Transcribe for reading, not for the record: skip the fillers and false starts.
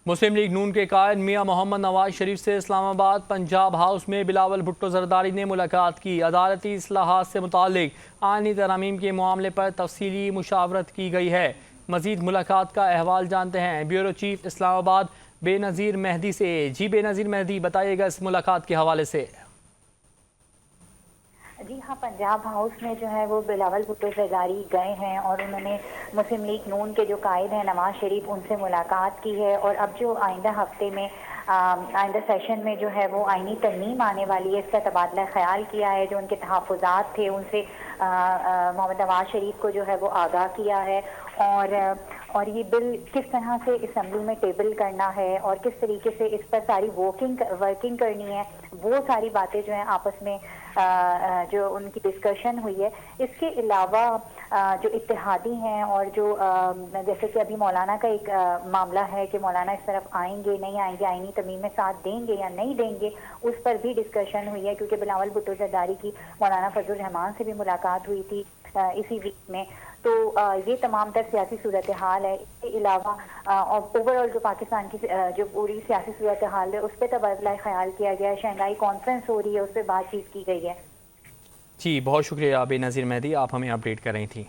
مسلم league نون کے قائد میاں محمد نواز شریف سے اسلام آباد پنجاب ہاؤس میں بلاول بھٹو زرداری نے ملاقات کی۔ عدالتی اصلاحات سے متعلق آئینی ترامیم کے معاملے پر تفصیلی مشاورت کی گئی ہے۔ مزید ملاقات کا احوال جانتے ہیں بیورو چیف اسلام آباد بے نظیر مہدی سے۔ جی بے نظیر مہدی، بتائیے گا اس ملاقات کے حوالے سے۔ جی ہاں، پنجاب ہاؤس میں جو ہے وہ بلاول بھٹو زرداری گئے ہیں اور انہوں نے مسلم لیگ نون کے جو قائد ہیں نواز شریف، ان سے ملاقات کی ہے، اور اب جو آئندہ ہفتے میں آئندہ سیشن میں جو ہے وہ آئینی ترمیم آنے والی ہے، اس کا تبادلہ خیال کیا ہے۔ جو ان کے تحفظات تھے ان سے محمد نواز شریف کو جو ہے وہ آگاہ کیا ہے، اور یہ بل کس طرح سے اسمبلی میں ٹیبل کرنا ہے اور کس طریقے سے اس پر ساری ورکنگ کرنی ہے، وہ ساری باتیں جو ہیں آپس میں جو ان کی ڈسکشن ہوئی ہے۔ اس کے علاوہ جو اتحادی ہیں اور جو جیسے کہ ابھی مولانا کا ایک معاملہ ہے کہ مولانا اس طرف آئیں گے نہیں آئیں گے، آئینی ترمیم میں ساتھ دیں گے یا نہیں دیں گے، اس پر بھی ڈسکشن ہوئی ہے، کیونکہ بلاول بھٹو زرداری کی مولانا فضل الرحمان سے بھی ملاقات ہوئی تھی اسی ویک میں۔ تو یہ تمام تر سیاسی صورتحال ہے۔ اس کے علاوہ اوور آل جو پاکستان کی جو پوری سیاسی صورتحال ہے اس پہ تبادلہ خیال کیا گیا ہے۔ شنگھائی کانفرنس ہو رہی ہے، اس پہ بات چیت کی گئی ہے۔ جی بہت شکریہ بے نظیر مہدی، آپ ہمیں اپڈیٹ کر رہی تھیں۔